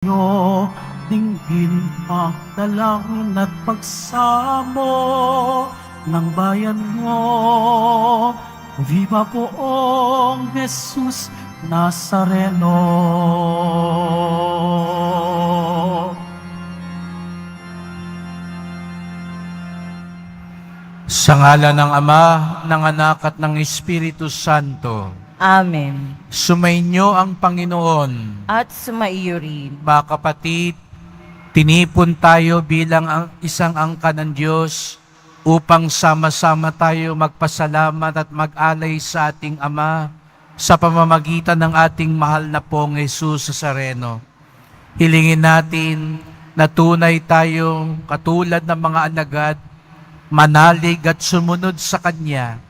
Yo, dinggin ang dalangin at pagsamo ng bayan mo. Viva poong Jesus Nazareno. Sa ngalan ng Ama, ng Anak at ng Espiritu Santo. Amen. Sumainyo ang Panginoon. At sumaiyo rin. Mga kapatid, tinipon tayo bilang isang angka ng Diyos upang sama-sama tayo magpasalamat at mag-alay sa ating Ama sa pamamagitan ng ating mahal na pong Jesus Nazareno. Hilingin natin na tunay tayong katulad ng mga alagad, manalig at sumunod sa Kanya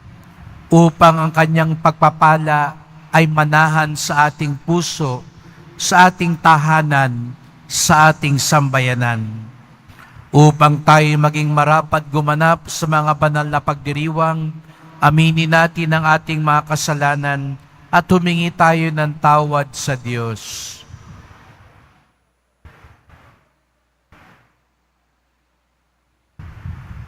upang ang Kanyang pagpapala ay manahan sa ating puso, sa ating tahanan, sa ating sambayanan. Upang tayo maging marapat gumanap sa mga banal na pagdiriwang, aminin natin ang ating mga kasalanan at humingi tayo ng tawad sa Diyos.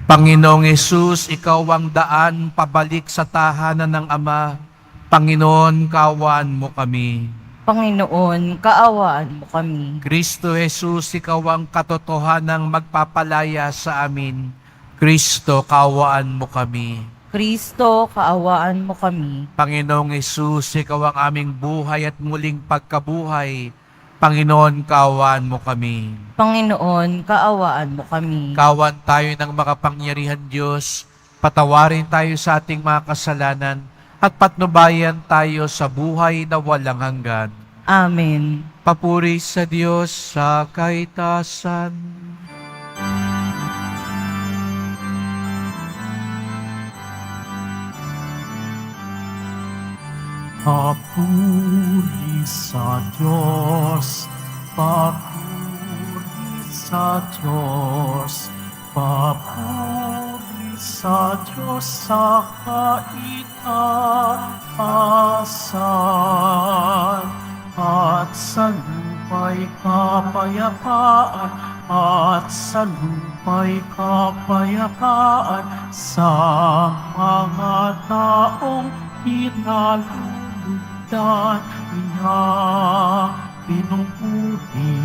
Panginoong Hesus, Ikaw ang daan pabalik sa tahanan ng Ama. Panginoon, kaawaan mo kami. Panginoon, kaawaan mo kami. Kristo Jesus, Ikaw ang katotohanang magpapalaya sa amin. Kristo, kaawaan mo kami. Kristo, kaawaan mo kami. Panginoong Hesus, Ikaw ang aming buhay at muling pagkabuhay. Panginoon, kaawaan mo kami. Panginoon, kaawaan mo kami. Kawan tayo ng makapangyarihan Diyos, patawarin tayo sa ating mga kasalanan, at patnubayan tayo sa buhay na walang hanggan. Amen. Papuri sa Diyos sa kaitasan. Papuri sa Diyos, papuri sa Diyos, papuri sa Diyos sa kaitaasan, at sa lupa'y kapayapaan, at sa lupa'y kapayapaan sa mga taong pinalulugdan niya. Pinupuri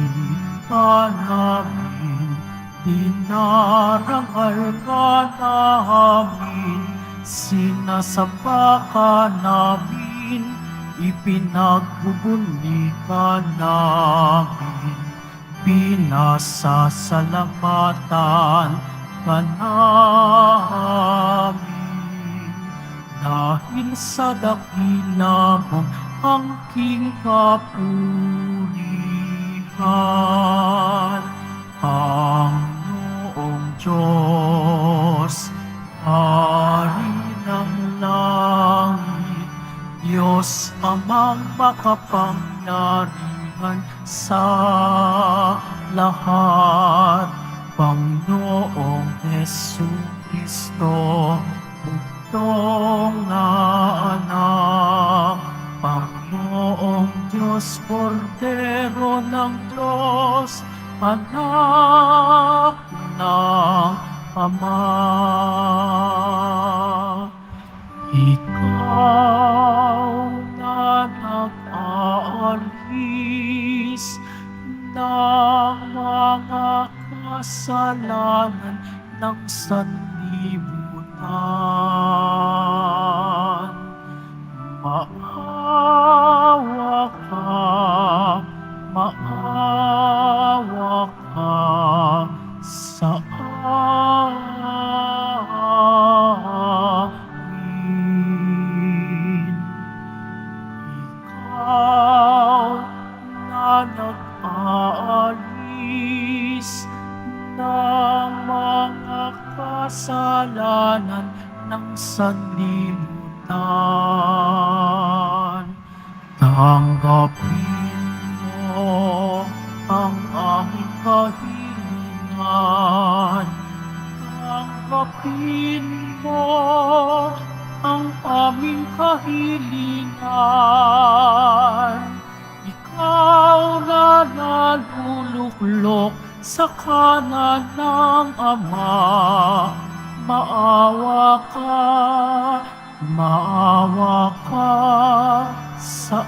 ka namin, dinarangal ka namin, sinasamba ka namin, ipinagbubuli ka namin, pinasasalamatan ka namin. Dahil sa dakila mong angking kapurihan, Panginoong Diyos, Hari ng langit, Diyos Amang makapangyarihan sa lahat, Panginoong Jesucristo, bugtong na anak, Panginoong Diyos, Kordero ng Diyos, anak ng Ama. Ikaw na nag-aalis ng mga kasalanan ng sanlibutan. Maawa ka, maawa ka sa amin. Ikaw na nag-aalis ng mga kasalanan ng sanlibutan, tanggapin mo ang aming kahilingan. Tanggapin mo ang aming kahilingan. Ikaw na nalulungkot luklok sa kanan ng Ama. Maawa ka sa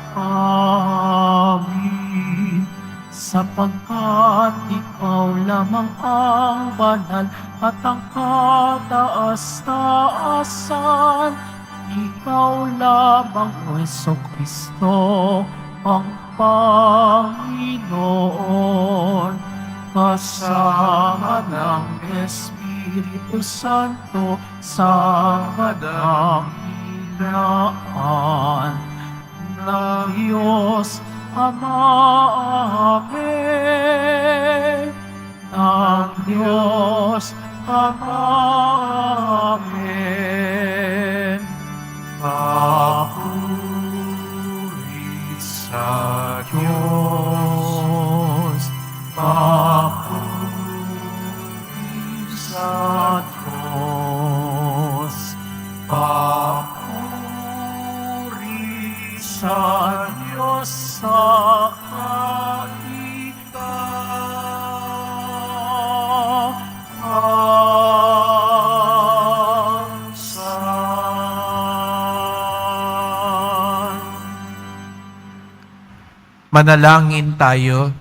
amin, sapagkat ikaw lamang ang banal at ang kataas-taasan. Ikaw lamang, O Jesucristo, ang Panginoon, kasama ng Espiritu Santo sa kadakilaan ng Diyos Ama. Amen. Ng Diyos Ama. Amen. Papuri sa Diyos, papuri sa Diyos, papuri sa Diyos sa kaitaasan. Manalangin tayo.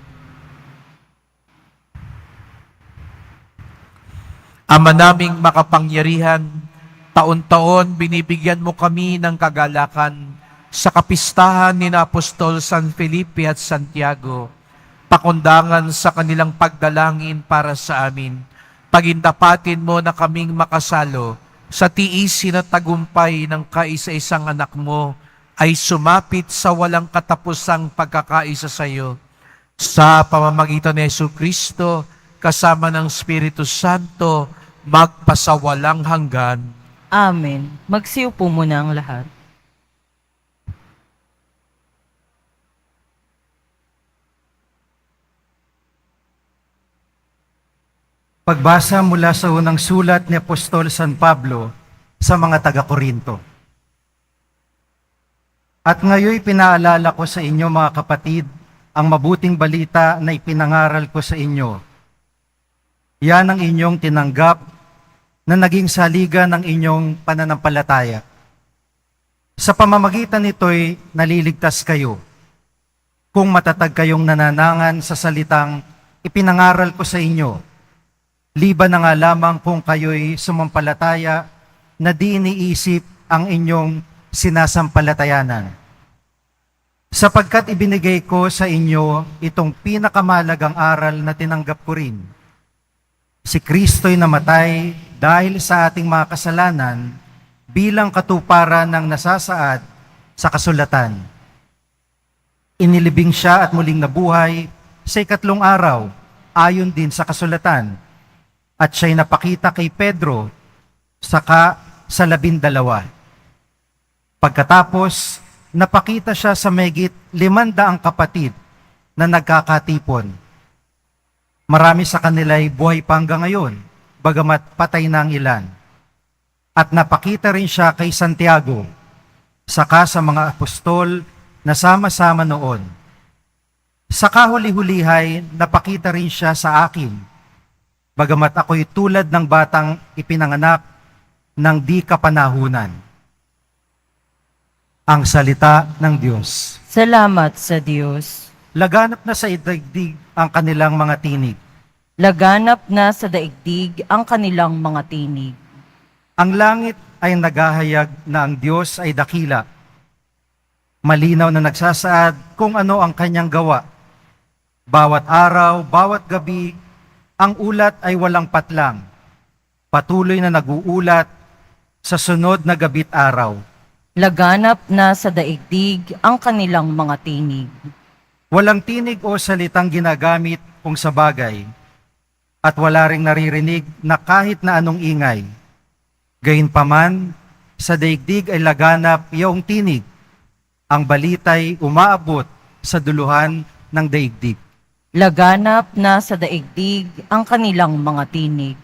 Ama naming makapangyarihan, taon-taon binibigyan mo kami ng kagalakan sa kapistahan ni Apostol San Felipe at Santiago, pakundangan sa kanilang pagdalangin para sa amin. Pagindapatin mo na kaming makasalo sa tiisin at tagumpay ng kaisa-isang anak mo ay sumapit sa walang katapusang pagkakaisa sa iyo. Sa pamamagitan ni Jesucristo, kasama ng Espiritu Santo, magpasawalang hanggan. Amen. Magsiupo muna ang lahat. Pagbasa mula sa unang sulat ni Apostol San Pablo sa mga taga-Korinto. At ngayoy pinaalala ko sa inyo mga kapatid, ang mabuting balita na ipinangaral ko sa inyo. Yan ang inyong tinanggap na naging saligan ng inyong pananampalataya. Sa pamamagitan nito'y naliligtas kayo, kung matatag kayong nananangan sa salitang ipinangaral ko sa inyo, liban na nga lamang kung kayo'y sumampalataya na di iniisip ang inyong sinasampalatayanan. Sapagkat ibinigay ko sa inyo itong pinakamalagang aral na tinanggap ko rin. Si Kristo'y namatay dahil sa ating mga kasalanan bilang katuparan ng nasasaad sa kasulatan. Inilibing siya at muling nabuhay sa ikatlong araw ayon din sa kasulatan. At siya'y napakita kay Pedro, saka sa 12. Pagkatapos, napakita siya sa mahigit 500 kapatid na nagkakatipon. Marami sa kanila'y buhay pa hanggang ngayon, bagamat patay na ang ilan. At napakita rin siya kay Santiago, saka sa mga apostol na sama-sama noon. Sa kahuli-hulihay, napakita rin siya sa akin, bagamat ako'y tulad ng batang ipinanganak ng di kapanahunan. Ang salita ng Diyos. Salamat sa Diyos. Laganap na sa daigdig ang kanilang mga tinig. Laganap na sa daigdig ang kanilang mga tinig. Ang langit ay naghahayag na ang Diyos ay dakila. Malinaw na nagsasaad kung ano ang kanyang gawa. Bawat araw, bawat gabi, ang ulat ay walang patlang. Patuloy na naguulat sa sunod na gabi't araw. Laganap na sa daigdig ang kanilang mga tinig. Walang tinig o salitang ginagamit kung sa bagay. At wala ring naririnig na kahit na anong ingay. Gayunpaman, sa daigdig ay laganap iyong tinig. Ang balita'y umaabot sa duluhan ng daigdig. Laganap na sa daigdig ang kanilang mga tinig.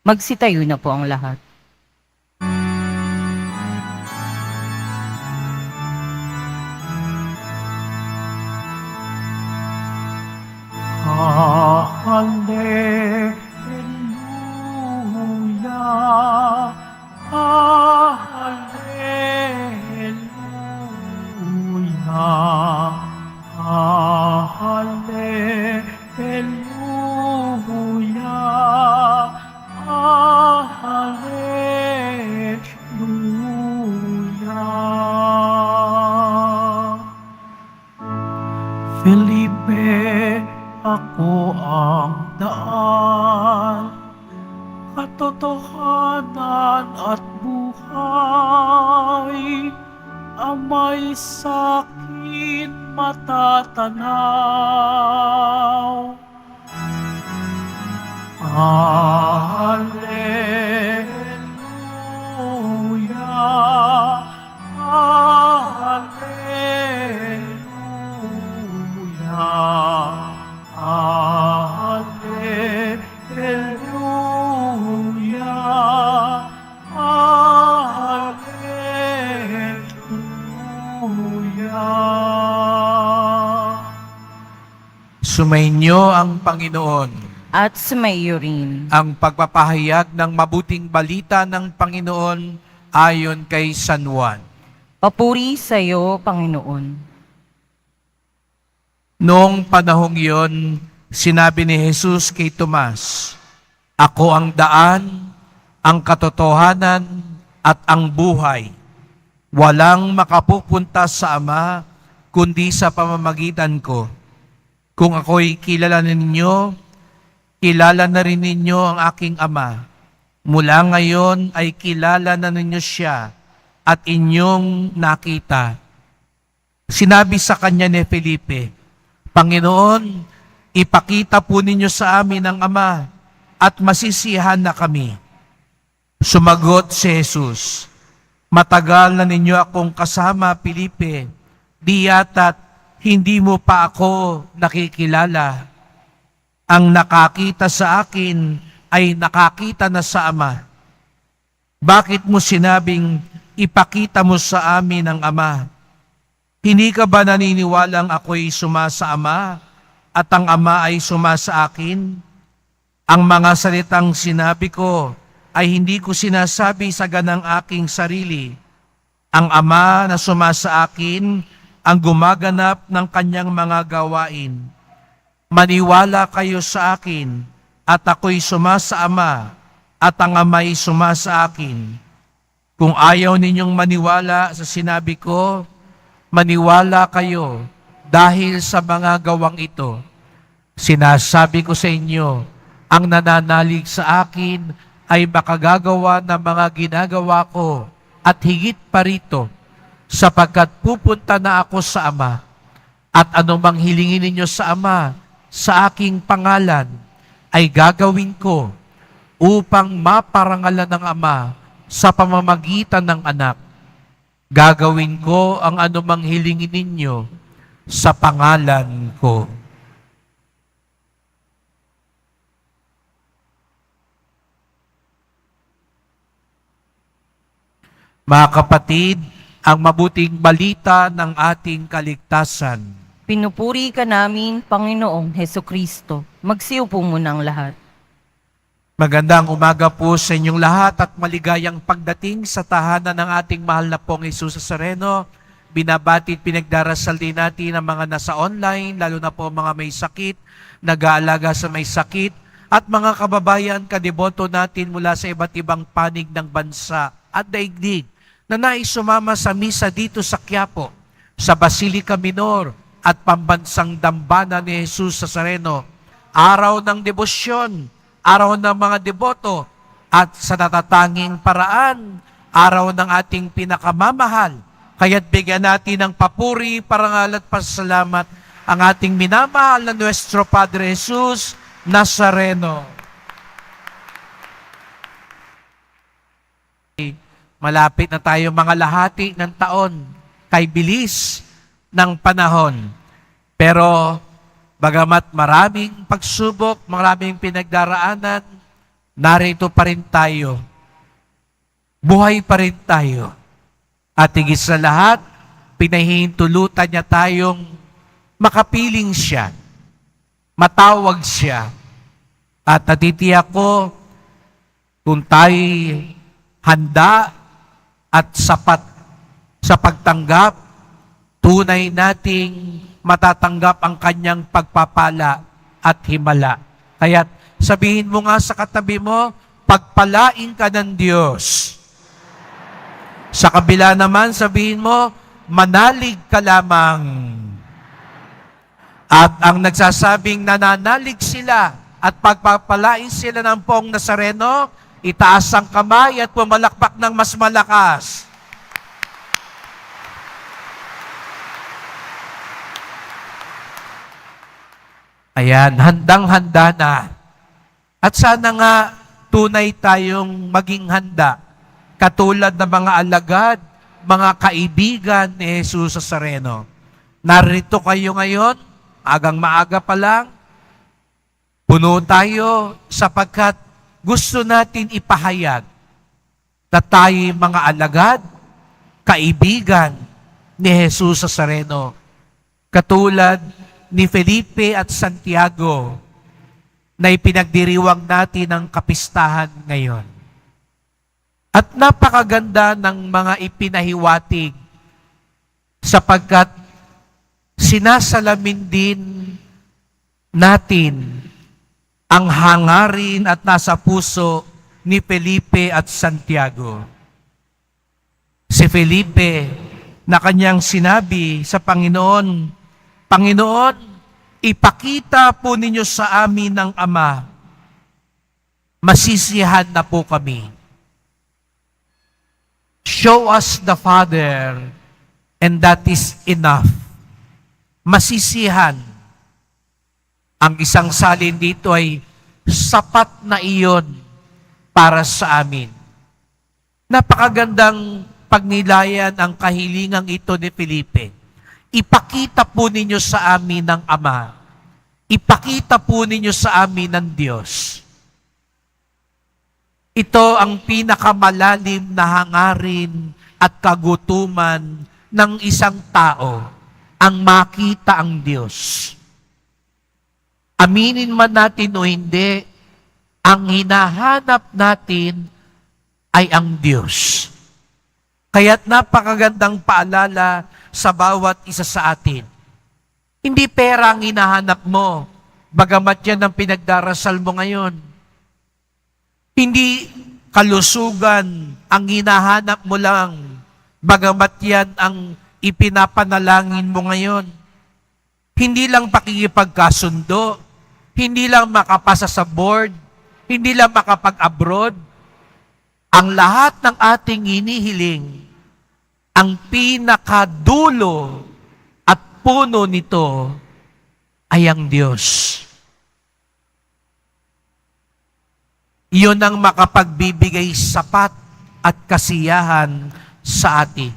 Magsitayo na po ang lahat. Alleluia. Hallelujah, Hallelujah, Hallelujah, Hallelujah. Felipe, ako ang daan, katotohanan at buhay, ang may sakin matatanaw. Hallelujah, Hallelujah, Hallelujah, Hallelujah. Sumainyo ang Panginoon. At sumaiyo rin. Ang pagpapahayag ng mabuting balita ng Panginoon ayon kay San Juan. Papuri sa iyo, Panginoon. Noong panahong iyon, sinabi ni Jesus kay Tomas, "Ako ang daan, ang katotohanan, at ang buhay. Walang makapupunta sa Ama, kundi sa pamamagitan ko. Kung ako'y kilala ninyo, kilala na rin ninyo ang aking Ama. Mula ngayon ay kilala na ninyo siya at inyong nakita." Sinabi sa kanya ni Felipe, "Panginoon, ipakita po ninyo sa amin ang Ama at masisiyahan na kami." Sumagot si Jesus, "Matagal na ninyo akong kasama, Felipe. Di yata't hindi mo pa ako nakikilala. Ang nakakita sa akin ay nakakita na sa Ama. Bakit mo sinabing ipakita mo sa amin ang Ama? Hindi ka ba naniniwalang ako'y suma sa Ama at ang Ama ay suma sa akin? Ang mga salitang sinabi ko ay hindi ko sinasabi sa ganang aking sarili. Ang Ama na suma sa akin ang gumaganap ng kanyang mga gawain. Maniwala kayo sa akin at ako'y suma sa Ama at ang Ama'y suma sa akin. Kung ayaw ninyong maniwala sa sinabi ko, maniwala kayo dahil sa mga gawang ito. Sinasabi ko sa inyo, ang nananalig sa akin ay makagagawa ng mga ginagawa ko at higit pa rito, sapagkat pupunta na ako sa Ama. At anumang hilingin ninyo sa Ama, sa aking pangalan, ay gagawin ko upang maparangalan ng Ama sa pamamagitan ng Anak. Gagawin ko ang anumang hilingin ninyo sa pangalan ko." Mga kapatid, ang mabuting balita ng ating kaligtasan. Pinupuri ka namin, Panginoong Hesukristo. Magsiupo muna ang lahat. Magandang umaga po sa inyong lahat at maligayang pagdating sa tahanan ng ating mahal na pong Jesus Nazareno. Binabati at pinagdarasal din natin ang mga nasa online, lalo na po mga may sakit, nag-aalaga sa may sakit, at mga kababayan, kadeboto natin mula sa iba't ibang panig ng bansa at daigdig na nais sumama sa misa dito sa Quiapo, sa Basilica Minor at Pambansang Dambana ni Jesus Nazareno. Araw ng debosyon, araw ng mga deboto, at sa natatanging paraan, araw ng ating pinakamamahal. Kaya't bigyan natin ng papuri, parangal at pasalamat ang ating minamahal na Nuestro Padre Jesus Nazareno. Malapit na tayo mga lahati ng taon, kay bilis ng panahon. Pero bagamat maraming pagsubok, maraming pinagdaraanan, narito pa rin tayo. Buhay pa rin tayo. At higit sa lahat, pinahihintulutan niya tayong makapiling siya, matawag siya, At natitiyak ko, kung tayo handa at sapat sa pagtanggap, tunay nating matatanggap ang kanyang pagpapala at himala. Kaya sabihin mo nga sa katabi mo, pagpalain ka ng Diyos. Sa kabila naman, sabihin mo, manalig ka lamang. At ang nagsasabing nananalig sila at pagpapalain sila ng Poong Nazareno, itaas ang kamay at pumalakpak ng mas malakas. Ayan, handang-handa na. At sana nga tunay tayong maging handa, katulad ng mga alagad, mga kaibigan ni Jesus Nazareno. Narito kayo ngayon, agang maaga pa lang, puno tayo sapagkat gusto natin ipahayag na tayo mga alagad, kaibigan ni Jesus Nazareno. Katulad ni Felipe at Santiago na ipinagdiriwang natin ng kapistahan ngayon. At napakaganda ng mga ipinahiwatig sapagkat sinasalamin din natin ang hangarin at nasa puso ni Felipe at Santiago. Si Felipe na kanyang sinabi sa Panginoon, Panginoon, ipakita po ninyo sa amin ng Ama, masisiyahan na po kami. Show us the Father, and that is enough. Masisiyahan. Ang isang salin dito ay sapat na iyon para sa amin. Napakagandang pagnilayan ang kahilingang ito ni Felipe. Ipakita po ninyo sa amin ng Ama. Ipakita po ninyo sa amin ng Diyos. Ito ang pinakamalalim na hangarin at kagutuman ng isang tao, ang makita ang Diyos. Aminin man natin o hindi, ang hinahanap natin ay ang Diyos. Kaya't napakagandang paalala sa bawat isa sa atin. Hindi pera ang hinahanap mo, bagamat yan ang pinagdarasal mo ngayon. Hindi kalusugan ang hinahanap mo lang, bagamat yan ang ipinapanalangin mo ngayon. Hindi lang pakikipagkasundo, hindi lang makapasa sa board, hindi lang makapag-abroad. Ang lahat ng ating hinihiling, ang pinakadulo at puno nito ay ang Diyos. Iyon ang makapagbibigay sapat at kasiyahan sa atin.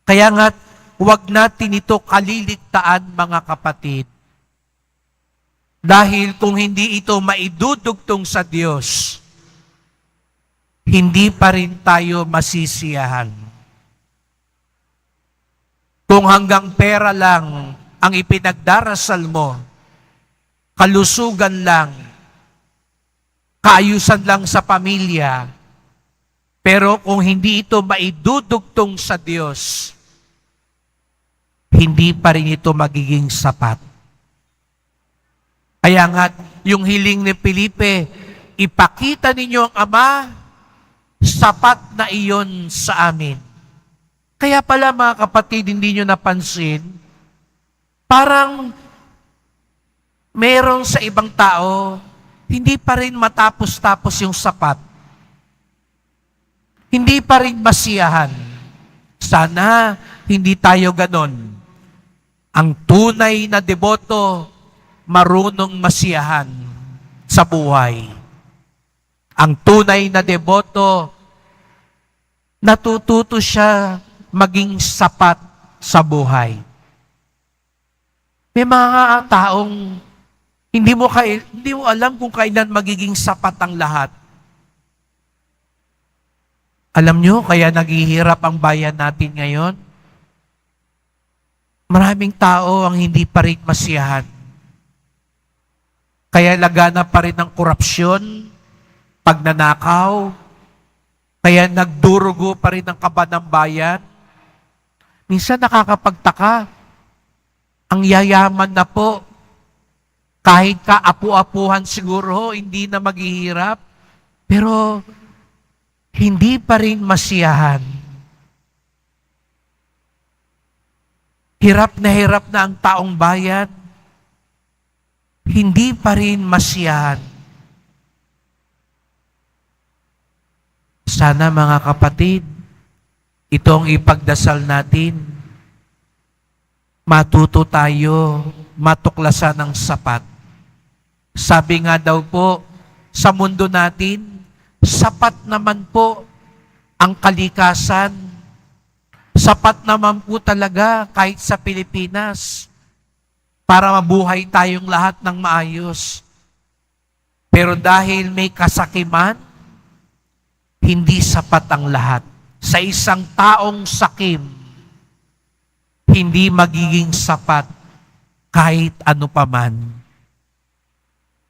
Kaya nga, huwag natin ito kaliligtaan, mga kapatid. Dahil kung hindi ito maidudugtong sa Diyos, hindi pa rin tayo masisiyahan. Kung hanggang pera lang ang ipinagdarasal mo, kalusugan lang, kaayusan lang sa pamilya, pero kung hindi ito maidudugtong sa Diyos, hindi pa rin ito magiging sapat. Kaya nga, yung hiling ni Felipe, ipakita ninyo ang Ama, sapat na iyon sa amin. Kaya pala mga kapatid, hindi nyo napansin, parang meron sa ibang tao, hindi pa rin matapos-tapos yung sapat. Hindi pa rin masiyahan. Sana hindi tayo ganon. Ang tunay na deboto, marunong masiyahan sa buhay. Ang tunay na deboto, natututo siya maging sapat sa buhay. May mga taong hindi mo alam kung kailan magiging sapat ang lahat. Alam nyo, kaya naghihirap ang bayan natin ngayon. Maraming tao ang hindi pa rin masiyahan. Kaya lagana pa rin ang korupsyon, pagnanakaw, kaya nagdurugo pa rin ang kaba ng bayan. Minsan nakakapagtaka, ang yayaman na po, kahit kaapu-apuhan siguro, hindi na maghihirap, pero hindi pa rin masiyahan. Hirap na ang taong bayan, hindi pa rin masiyahan. Sana mga kapatid, itong ipagdasal natin, matuto tayo, matuklasan ng sapat. Sabi nga daw po, sa mundo natin, sapat naman po ang kalikasan. Sapat naman po talaga kahit sa Pilipinas para mabuhay tayong lahat ng maayos. Pero dahil may kasakiman, hindi sapat ang lahat. Sa isang taong sakim, hindi magiging sapat kahit ano paman.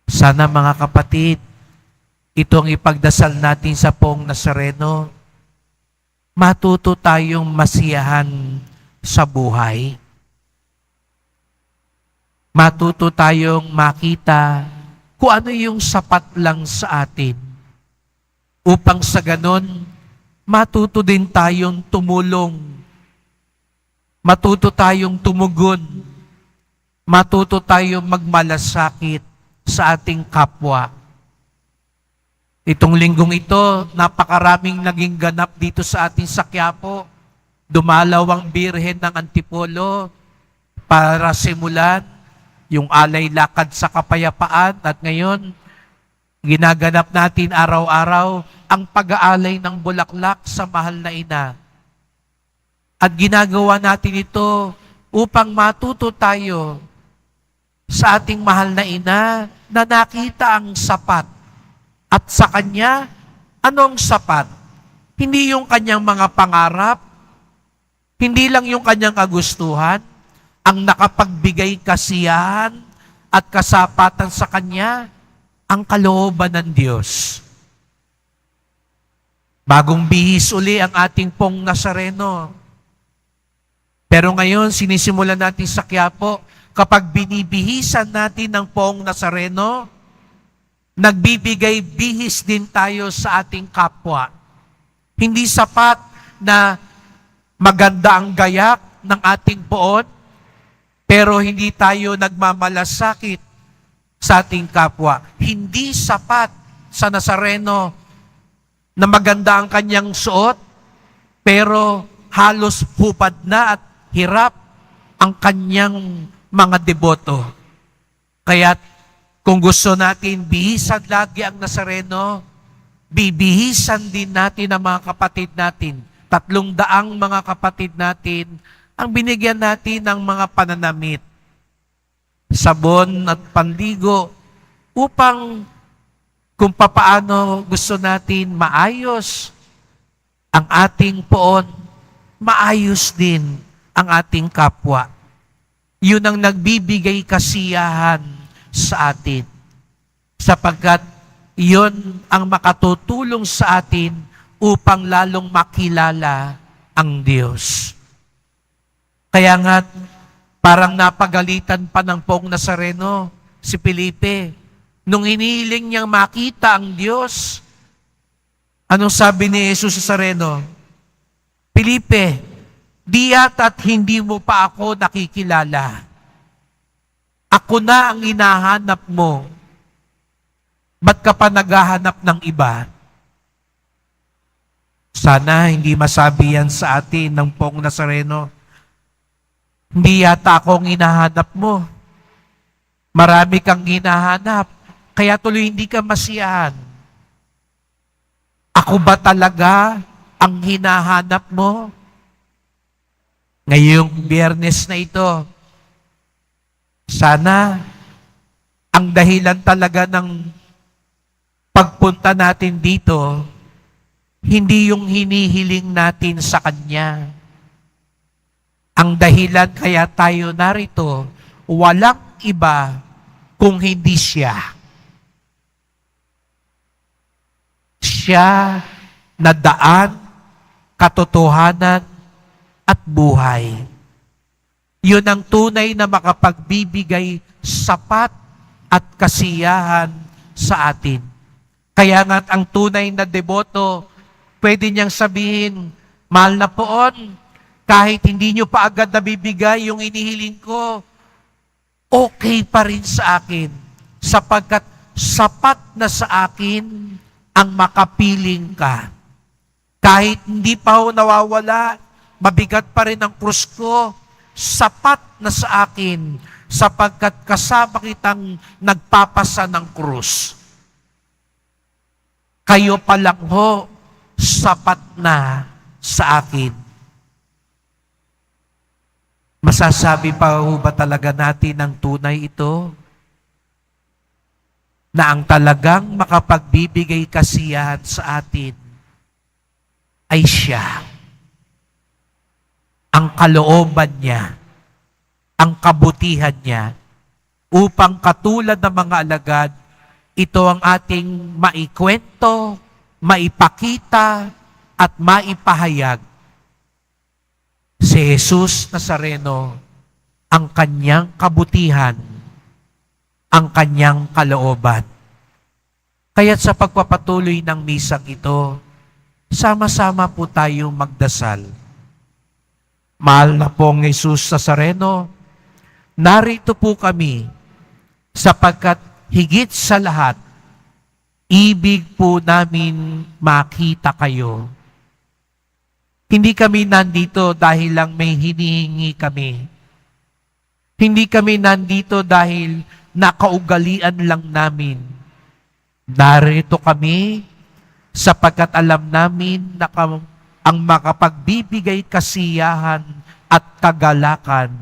Sana mga kapatid, itong ipagdasal natin sa Poong Nazareno, matuto tayong masiyahan sa buhay. Matuto tayong makita kung ano yung sapat lang sa atin. Upang sa ganon, matuto din tayong tumulong. Matuto tayong tumugon. Matuto tayong magmalasakit sa ating kapwa. Itong linggong ito, napakaraming naging ganap dito sa ating sa Quiapo. Dumalaw ang Birhen ng Antipolo para simulan yung alay lakad sa kapayapaan. At ngayon, ginaganap natin araw-araw ang pag-aalay ng bulaklak sa mahal na ina. At ginagawa natin ito upang matuto tayo sa ating mahal na ina na nakita ang sapat. At sa kanya, anong sapat? Hindi yung kanyang mga pangarap, hindi lang yung kanyang kagustuhan, ang nakapagbigay kasiyahan at kasapatan sa kanya, ang kalooban ng Diyos. Bagong bihis uli ang ating Poong Nazareno. Pero ngayon, sinisimulan natin sa Quiapo, kapag binibihisan natin ng Poong Nazareno, nagbibigay bihis din tayo sa ating kapwa. Hindi sapat na maganda ang gayak ng ating poon, pero hindi tayo nagmamalasakit sa ating kapwa. Hindi sapat sa Nazareno na maganda ang kanyang suot, pero halos hupad na at hirap ang kanyang mga deboto. Kaya't kung gusto natin bihisan lagi ang Nazareno, bibihisan din natin ang mga kapatid natin. 300 mga kapatid natin ang binigyan natin ng mga pananamit, sabon at panligo, upang kung papaano gusto natin maayos ang ating poon, maayos din ang ating kapwa. Yun ang nagbibigay kasiyahan sa atin. Sapagkat iyon ang makatutulong sa atin upang lalong makilala ang Diyos. Kaya nga, parang napagalitan pa ng Poong Nazareno si Felipe. Nung hinihiling niyang makita ang Diyos, anong sabi ni Jesus sa Nazareno? Felipe, di yata't hindi mo pa ako nakikilala. Ako na ang hinahanap mo. Ba't ka pa naghahanap ng iba? Sana hindi masabi yan sa atin ng Poong Nazareno. Hindi yata ako ang hinahanap mo. Marami kang hinahanap, kaya tuloy hindi ka masiyahan. Ako ba talaga ang hinahanap mo? Ngayong Biyernes na ito, sana ang dahilan talaga ng pagpunta natin dito, hindi yung hinihiling natin sa Kanya. Ang dahilan kaya tayo narito, walang iba kung hindi Siya. Siya na daan, katotohanan, at buhay. Yun ang tunay na makapagbibigay sapat at kasiyahan sa atin. Kaya nga ang tunay na deboto, pwede niyang sabihin, mahal na poon, kahit hindi niyo pa agad nabibigay yung inihiling ko, okay pa rin sa akin, sapagkat sapat na sa akin ang makapiling ka. Kahit hindi pa ho nawawala, mabigat pa rin ang krus ko, sapat na sa akin, sapagkat kasama kitang nagpapasa ng krus. Kayo pa lang ho, sapat na sa akin. Masasabi pa ho ba talaga natin ang tunay ito? Na ang talagang makapagbibigay kasiyahan sa atin ay siya. Ang kalooban niya, ang kabutihan niya, upang katulad ng mga alagad, ito ang ating maikwento, maipakita, at maipahayag. Si Jesus Nazareno, ang kanyang kabutihan, ang kanyang kalooban. Kaya't sa pagpapatuloy ng misang ito, sama-sama po tayong magdasal. Mahal na pong Jesus Nazareno, narito po kami sapagkat higit sa lahat, ibig po namin makita kayo. Hindi kami nandito dahil lang may hinihingi kami. Hindi kami nandito dahil nakaugalian lang namin. Narito kami sapagkat alam namin na ang makapagbibigay kasiyahan at kagalakan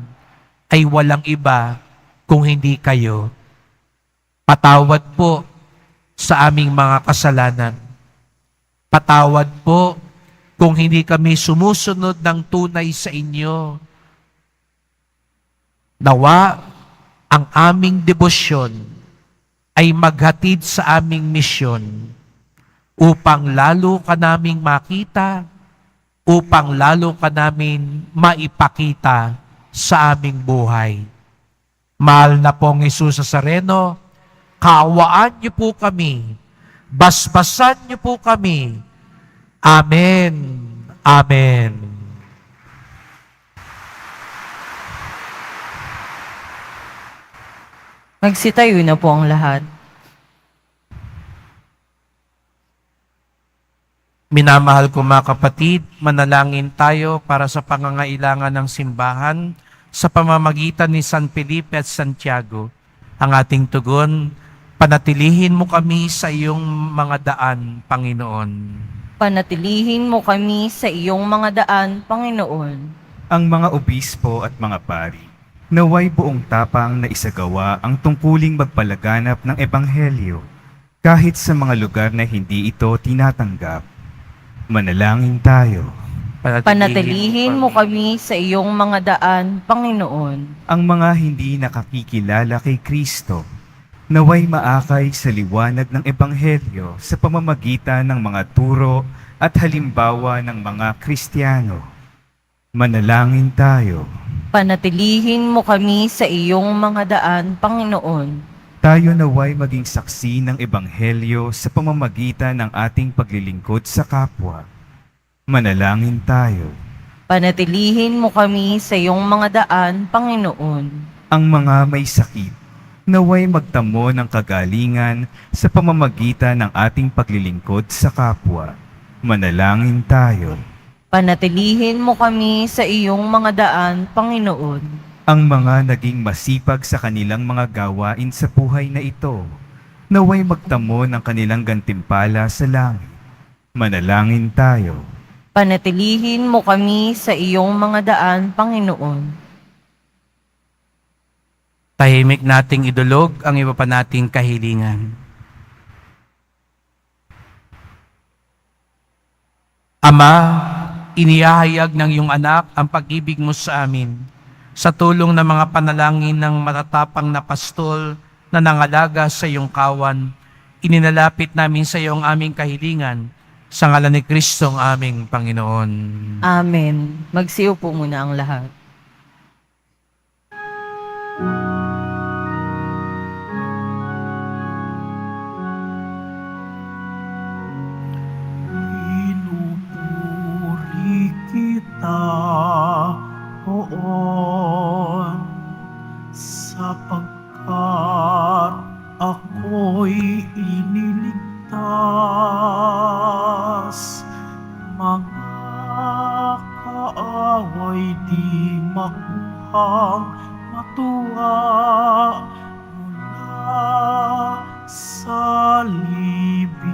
ay walang iba kung hindi kayo. Patawad po sa aming mga kasalanan. Patawad po kung hindi kami sumusunod ng tunay sa inyo. Nawa ang aming debosyon ay maghatid sa aming misyon upang lalo ka naming makita, upang lalo ka namin maipakita sa aming buhay. Mahal na pong Jesus Nazareno, kaawaan niyo po kami, basbasan niyo po kami. Amen. Amen. Magsitayo na po ang lahat. Minamahal ko mga kapatid, manalangin tayo para sa pangangailangan ng simbahan sa pamamagitan ni San Felipe at Santiago. Ang ating tugon, panatilihin mo kami sa iyong mga daan, Panginoon. Panatilihin mo kami sa iyong mga daan, Panginoon. Ang mga obispo at mga pari, naway buong tapang na isagawa ang tungkuling magpalaganap ng Ebanghelyo kahit sa mga lugar na hindi ito tinatanggap. Manalangin tayo. Panatilihin mo kami sa iyong mga daan, Panginoon. Ang mga hindi nakakikilala kay Kristo, naway maakay sa liwanag ng Ebanghelyo sa pamamagitan ng mga turo at halimbawa ng mga Kristiyano. Manalangin tayo. Panatilihin mo kami sa iyong mga daan, Panginoon. Tayo naway maging saksi ng Ebanghelyo sa pamamagitan ng ating paglilingkod sa kapwa. Manalangin tayo. Panatilihin mo kami sa iyong mga daan, Panginoon. Ang mga may sakit, naway magtamo ng kagalingan sa pamamagitan ng ating paglilingkod sa kapwa. Manalangin tayo. Panatilihin mo kami sa iyong mga daan, Panginoon. Ang mga naging masipag sa kanilang mga gawain sa buhay na ito, naway magtamo ng kanilang gantimpala sa langit. Manalangin tayo. Panatilihin mo kami sa iyong mga daan, Panginoon. Tahimik nating idulog ang iba pa nating kahilingan. Ama, inihahayag ng iyong anak ang pag-ibig mo sa amin sa tulong ng mga panalangin ng matatapang na pastol na nangalaga sa iyong kawan. Ininalapit namin sa iyo ang aming kahilingan sa ngalan ni Kristo ang aming Panginoon. Amen. Magsiupo muna ang lahat. Pinupuri kita, Poon, sapagkat ako'y iniligtas. Mga kaaway di makuhang matuwa mula sa libingan.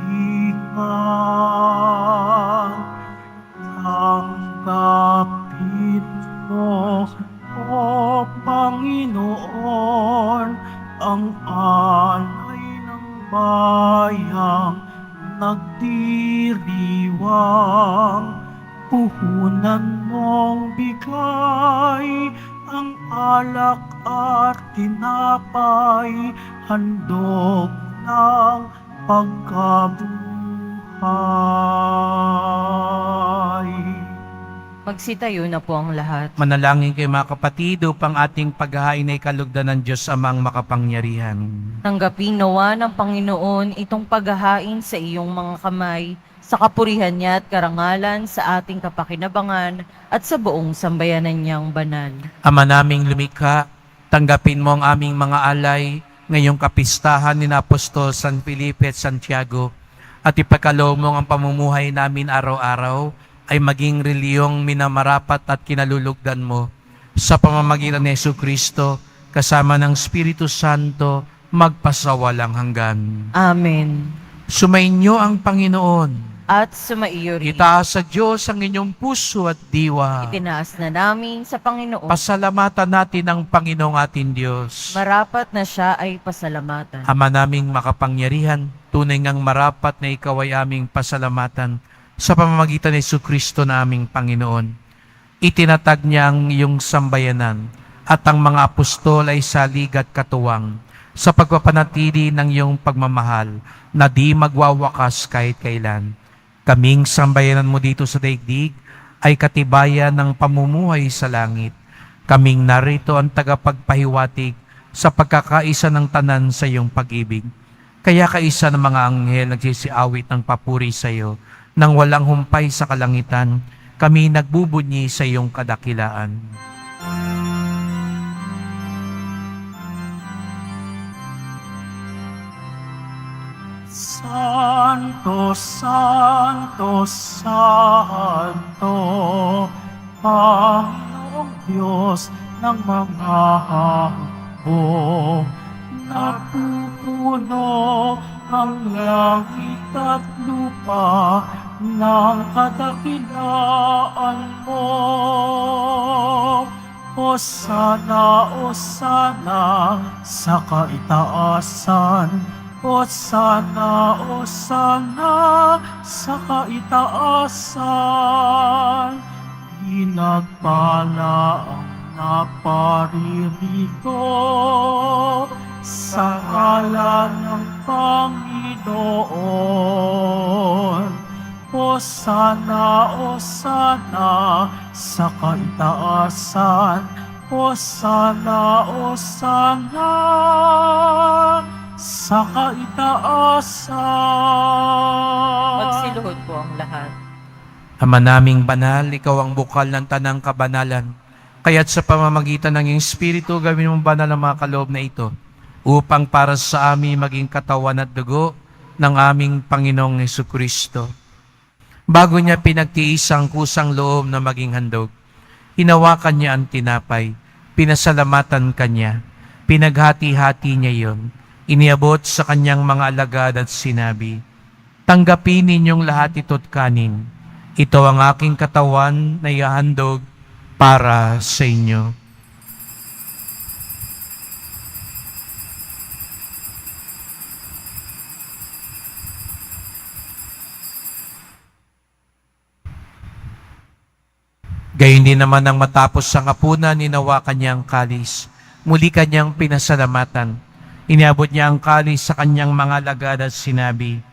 Tanggapin mo, O Panginoon, ang alay ng bayang nagdiriwang. Puhunan mong bigay ang alak at tinapay, handog ng pagkabuhay. Magsitayo na po ang lahat. Manalangin kayo mga kapatid upang ating paghahain ay kalugdan ng Diyos Amang makapangyarihan. Tanggapin nawa ng Panginoon itong paghahain sa iyong mga kamay, sa kapurihan niya at karangalan sa ating kapakinabangan at sa buong sambayanan niyang banal. Ama naming lumikha, tanggapin mo ang aming mga alay ngayong kapistahan ni Apostol San Felipe at Santiago at ipagkaloob mo ang pamumuhay namin araw-araw ay maging reliyong minamarapat at kinalulugdan mo sa pamamagitan ni Jesucristo kasama ng Espiritu Santo magpasawalang hanggan. Amen. Sumainyo ang Panginoon. At sumaiyo rin. Itaas sa Diyos ang inyong puso at diwa. Itinaas na namin sa Panginoon. Pasalamatan natin ang Panginoong ating Diyos. Marapat na siya ay pasalamatan. Ama naming makapangyarihan, tunay ngang marapat na ikaw ay aming pasalamatan sa pamamagitan ni Jesucristo na aming Panginoon. Itinatag niya ang iyong sambayanan at ang mga apostol ay salig at katuwang sa pagpapanatili ng iyong pagmamahal na di magwawakas kahit kailan. Kaming sambayanan mo dito sa daigdig ay katibayan ng pamumuhay sa langit. Kaming narito ang tagapagpahiwatig sa pagkakaisa ng tanan sa iyong pag-ibig. Kaya kaisa ng mga anghel nagsisiawit ng papuri sa iyo, nang walang humpay sa kalangitan, kami nagbubunyi sa iyong kadakilaan. Santo, Santo, Santo, Panginoong Diyos ng mga hukbo. Napupuno ang langit at lupa ng kadakilaan mo. Hosana, Hosana sa kaitaasan. Hosana, Hosana sa kaitaasan. Pinagpala ang naparirito sa ngalan ng Panginoon. Hosana, Hosana sa kaitaasan. Hosana, Hosana sa kaitaasan. Magsiluhod po ang lahat. Ama naming banal, ikaw ang bukal ng tanang kabanalan. Kaya't sa pamamagitan ng iyong Espiritu, gawin mong banal ang mga kaloob na ito, upang para sa amin maging katawan at dugo ng aming Panginoong Jesucristo. Bago niya pinagtiis ang kusang loob na maging handog, hinawakan niya ang tinapay, pinasalamatan kanya, pinaghati-hati niya iyon, iniabot sa kanyang mga alagad at sinabi, "Tanggapin ninyong lahat ito't kanin. Ito ang aking katawan na ihahandog para sa inyo." Gayon din naman nang matapos ang hapunan, hinawakan niya ang kalis. Muli kanyang pinasalamatan. Iniabot niya ang kalis sa kanyang mga lagad at sinabi,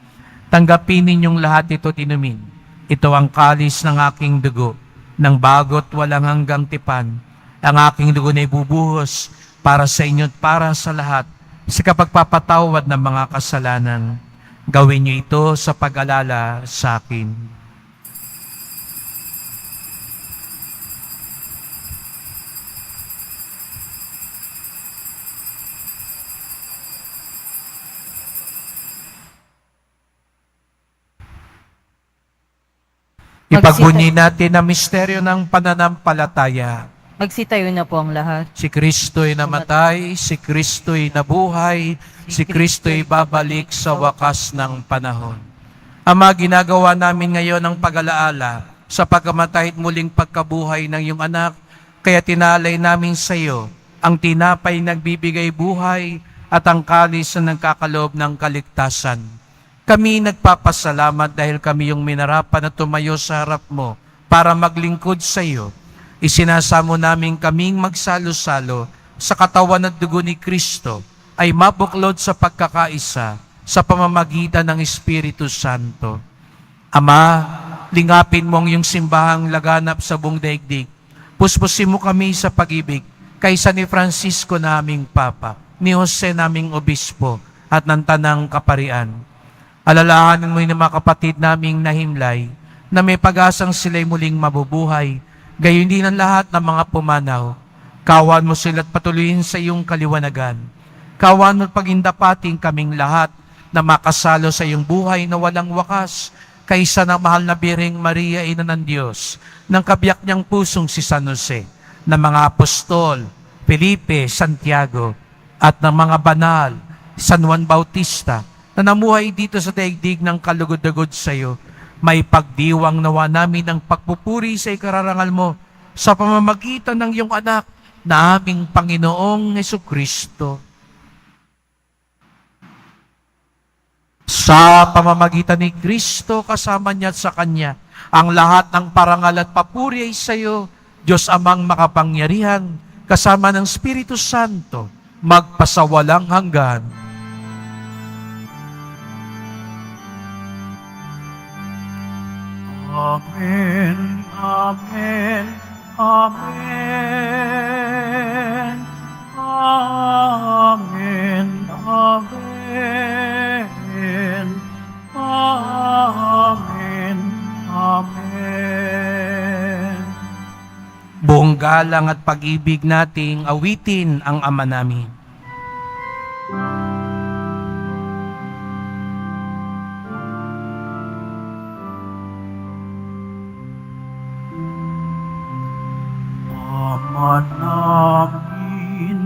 tanggapin ninyong lahat ito at inumin. Ito ang kalis ng aking dugo, ng bago't walang hanggang tipan. Ang aking dugo na ibubuhos para sa inyo at para sa lahat sa kapagpapatawad ng mga kasalanan. Gawin niyo ito sa pag-alala sa akin. Ipagbunyi natin ang misteryo ng pananampalataya. Magsitayo na po ang lahat. Si Kristo'y namatay, si Kristo'y nabuhay, si Kristo'y babalik sa wakas ng panahon. Ama, ginagawa namin ngayon ang pag-alaala sa pagkamatay at muling pagkabuhay ng iyong anak, kaya tinalay namin sa iyo ang tinapay nagbibigay buhay at ang kalis na nagkakaloob ng kaligtasan. Kami nagpapasalamat dahil kami yung minarapan na tumayo sa harap mo para maglingkod sa iyo. Isinasamo namin kaming magsalo-salo sa katawan at dugo ni Kristo ay mabuklod sa pagkakaisa sa pamamagitan ng Espiritu Santo. Ama, lingapin mo ang iyong simbahang laganap sa buong daigdig. Puspusin mo kami sa pag-ibig kaysa ni Francisco naming Papa, ni Jose naming Obispo at ng Tanang Kaparian. Alalahanin mo yung mga kapatid naming nahimlay na may pag-asang sila'y muling mabubuhay, gayon din ang lahat ng mga pumanaw. Kawan mo sila at patuloyin sa iyong kaliwanagan. Kawan mo at pagindapating kaming lahat na makasalo sa iyong buhay na walang wakas, kaysa ng mahal na Birheng Maria, Ina ng Diyos, ng kabiyak niyang pusong si San Jose, ng mga apostol, Felipe, Santiago, at ng mga banal, San Juan Bautista, na namuhay dito sa daigdig ng kalugod-dugod sa iyo. May pagdiwang nawa namin ng pagpupuri sa ikararangal mo sa pamamagitan ng iyong anak na aming Panginoong Jesucristo. Sa pamamagitan ni Kristo, kasama niya at sa Kanya, ang lahat ng parangal at papuri ay sa iyo, Diyos Amang makapangyarihan, kasama ng Espiritu Santo, magpasawalang hanggan. Amen, Amen, Amen, Amen, Amen, Amen, Amen. Buong galang at pag-ibig nating awitin ang Ama namin. Ama namin,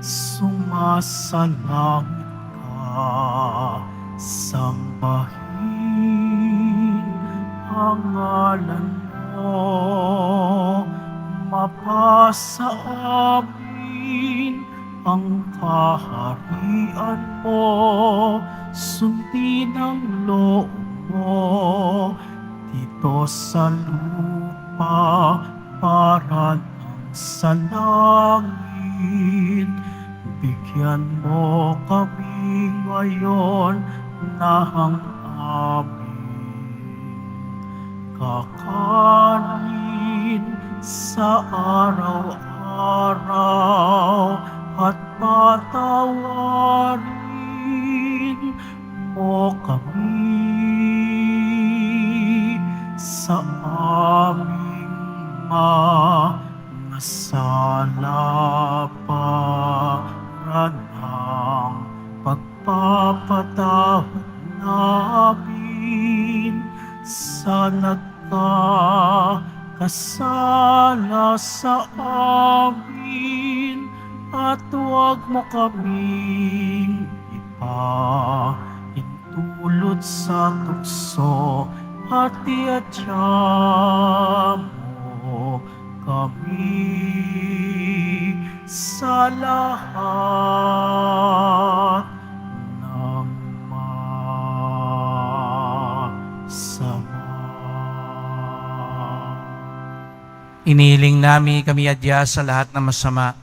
sumasalangit ka, sambahin ang ngalan mo, mapasa amin ang kaharian mo, sundin ang loob mo, dito sa lupa para sa langit. Bigyan mo kami ngayon ng aming kakanin sa araw-araw at patawarin mo kami sa aming mga sala para ng pagpapatawad namin sa nagkakasala sa amin, at huwag mo kaming ipaintulot sa tukso, at iadya mo kami sa lahat ng masama. Inihiling namin kami adya sa lahat ng masama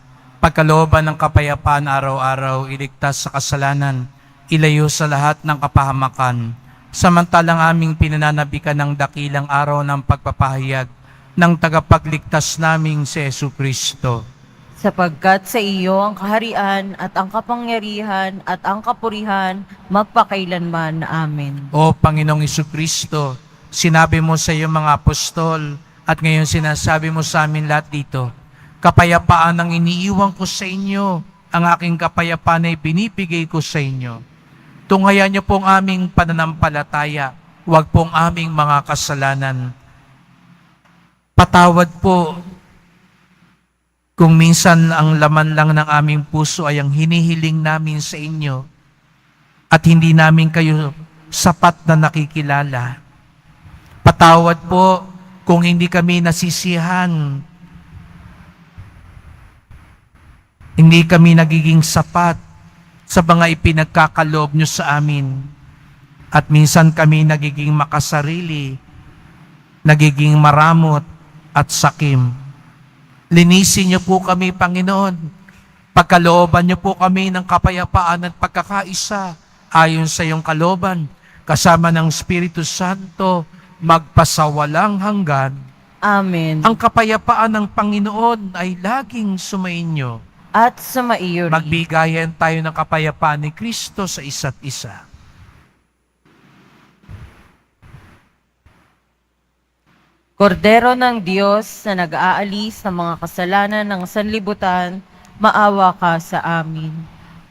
pagkalooban ng kapayapaan araw-araw, iligtas sa kasalanan, ilayo sa lahat ng kapahamakan, samantalang aming pinananabikan ng dakilang araw ng pagpapahayag ng tagapagligtas naming si Jesucristo. Sapagkat sa iyo ang kaharian at ang kapangyarihan at ang kapurihan magpakailanman. Amen. O Panginoong Jesucristo, sinabi mo sa iyong mga apostol at ngayon sinasabi mo sa amin lahat dito, kapayapaan ang iniiwan ko sa inyo, ang aking kapayapaan ay binibigay ko sa inyo. Tunghayan niyo pong aming pananampalataya, huwag pong aming mga kasalanan. Patawad po kung minsan ang laman lang ng aming puso ay ang hinihiling namin sa inyo at hindi namin kayo sapat na nakikilala. Patawad po kung hindi kami nasisihan, hindi kami nagiging sapat sa mga ipinagkakaloob nyo sa amin. At minsan kami nagiging makasarili, nagiging maramot at sakim. Linisin niyo po kami, Panginoon. Pagkalooban niyo po kami ng kapayapaan at pagkakaisa ayon sa iyong kalooban, kasama ng Espiritu Santo, magpasawalang hanggan. Amen. Ang kapayapaan ng Panginoon ay laging sumainyo. At sumaiyo rin. Magbigayan tayo ng kapayapaan ni Kristo sa isa't isa. Kordero ng Diyos na nag-aalis ng mga kasalanan ng sanlibutan, maawa ka sa amin.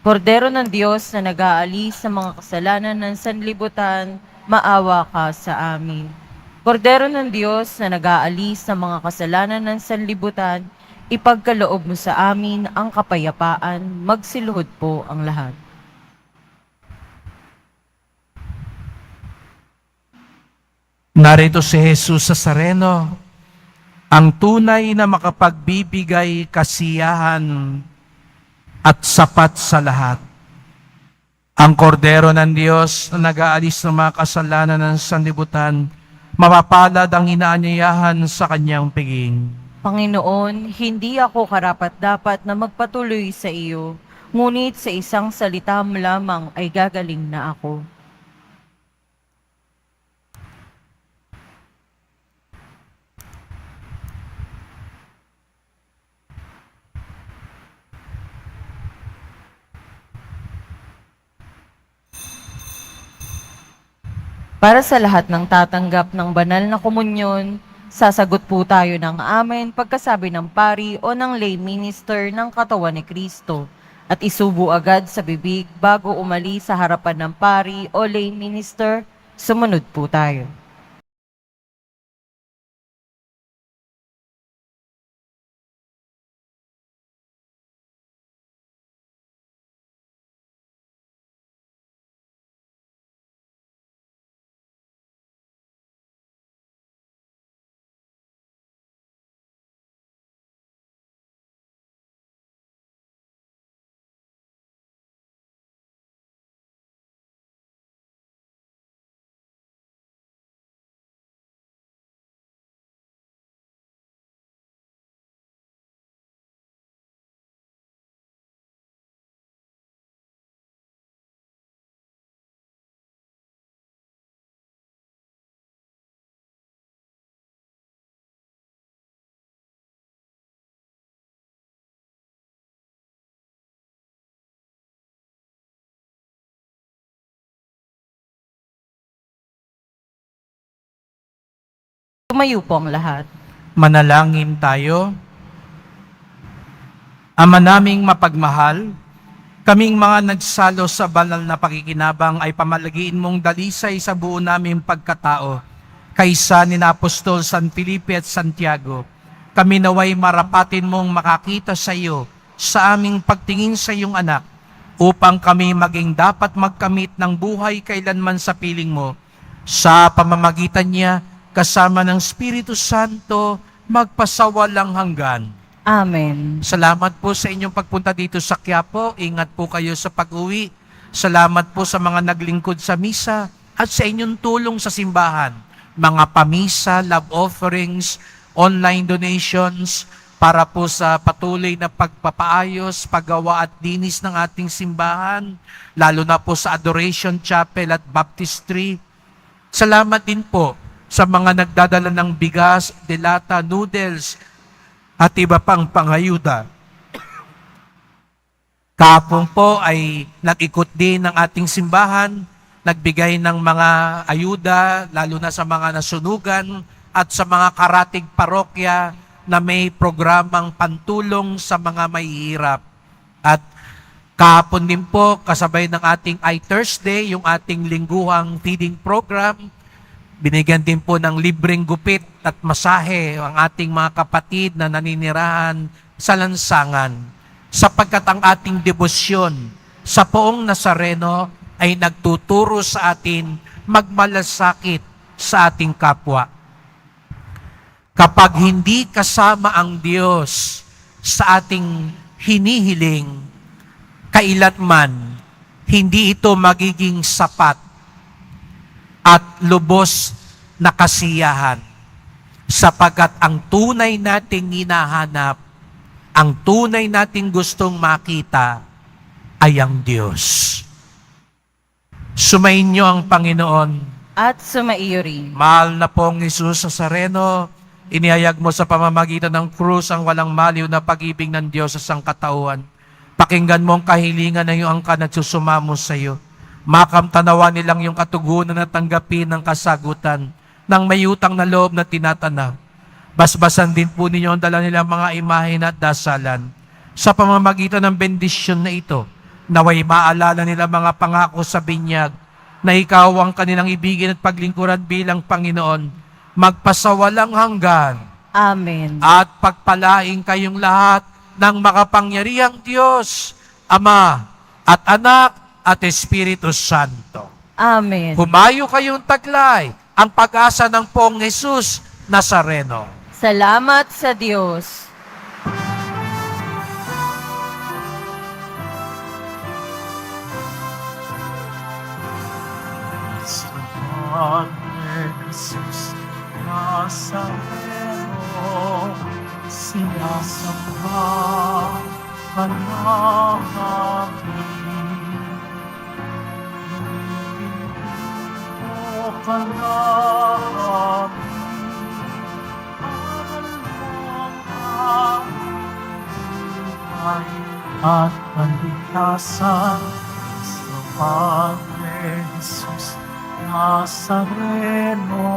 Kordero ng Diyos na nag-aalis ng mga kasalanan ng sanlibutan, maawa ka sa amin. Kordero ng Diyos na nag-aalis ng mga kasalanan ng sanlibutan, ipagkaloob mo sa amin ang kapayapaan, magsiluhod po ang lahat. Narito si Jesus sa Sareno, ang tunay na makapagbibigay kasiyahan at sapat sa lahat. Ang kordero ng Diyos na nag-aalis ng mga kasalanan ng sanlibutan, mapapalad ang inaanyayahan sa kanyang piging. Panginoon, hindi ako karapat-dapat na magpatuloy sa iyo, ngunit sa isang salita mo lamang ay gagaling na ako. Para sa lahat ng tatanggap ng banal na komunyon, sasagot po tayo ng amen pagkasabi ng pari o ng lay minister ng katawan ni Kristo at isubo agad sa bibig bago umalis sa harapan ng pari o lay minister. Sumunod po tayo. Tumayo po ang lahat. Manalangin tayo. Ama naming mapagmahal, kaming mga nagsalo sa banal na pakikinabang ay pamalagiin mong dalisay sa buo naming pagkatao. Kaysa ni Apostol San Felipe at Santiago, kami naway marapatin mong makakita sa iyo sa aming pagtingin sa iyong anak, upang kami maging dapat magkamit ng buhay kailanman sa piling mo. Sa pamamagitan niya, kasama ng Espiritu Santo, magpasawalang hanggan. Amen. Salamat po sa inyong pagpunta dito sa Quiapo. Ingat po kayo sa pag-uwi. Salamat po sa mga naglingkod sa misa at sa inyong tulong sa simbahan. Mga pamisa, love offerings, online donations, para po sa patuloy na pagpapaayos, paggawa at linis ng ating simbahan, lalo na po sa Adoration Chapel at Baptistry. Salamat din po sa mga nagdadala ng bigas, delata, noodles, at iba pang pangayuda. Kahapon po ay nag-ikot din ng ating simbahan, nagbigay ng mga ayuda, lalo na sa mga nasunugan at sa mga karatig parokya na may programang pantulong sa mga mahihirap. At kahapon din po, kasabay ng ating iThursday, yung ating lingguhang feeding program, binigyan din po ng libreng gupit at masahe ang ating mga kapatid na naninirahan sa lansangan. Sapagkat ang ating debosyon sa Poong Nazareno ay nagtuturo sa atin magmalasakit sa ating kapwa. Kapag hindi kasama ang Diyos sa ating hinihiling, kailanman hindi ito magiging sapat at lubos na kasiyahan, sapagkat ang tunay nating hinahanap, ang tunay nating gustong makita ay ang Diyos. Sumainyo ang Panginoon. At sumaiyo rin. Mahal na pong Jesus Nazareno, inihayag mo sa pamamagitan ng krus ang walang maliw na pag-ibig ng Diyos sa sangkatauhan. Pakinggan mo ang kahilingan ng iyong angkan at susumamo sa iyo. Makamtanawa nilang yung katugunan na tanggapin ng kasagutan ng may utang na loob na tinatanaw. Basbasan din po ninyo ang dala nilang mga imahen at dasalan. Sa pamamagitan ng bendisyon na ito, naway maalala nila mga pangako sa binyag na ikaw ang kanilang ibigin at paglingkuran bilang Panginoon, magpasawalang hanggan. Amen. At pagpalaing kayong lahat ng makapangyarihang Diyos, Ama at Anak at Espiritu Santo. Amen. Humayo kayong taglay ang pag-asa ng Poong Jesus Nazareno. Salamat sa Diyos. Padre Jesus Nazareno, sinasamba ka namin. Pinipinto ka namin, aral mo ang buhay at kaligtasan sa Padre Jesus Nazareno.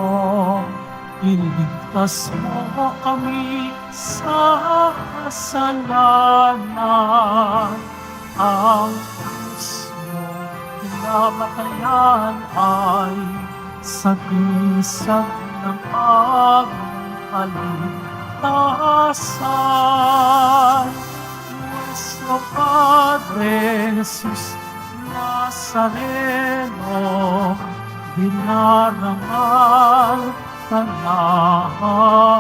Iligtas mo kami sa kasalanan. Ang puso pinamatayan ay sagisag ng aming kaligtasan. Nuestro Padre Jesus Nazareno, dinarangal ka namin.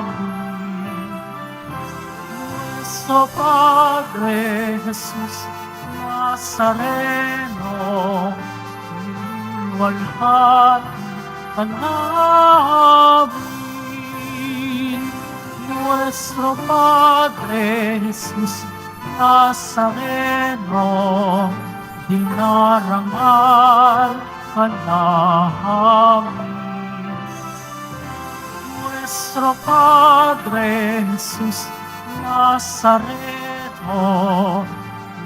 Nuestro Padre Jesus Nazareno, niluwalhati ka namin. Nuestro Padre Jesus Nazareno, dinarangal ka namin. Nuestro Padre Jesus Nazareno,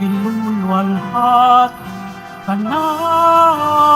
niluluwalhati ka namin.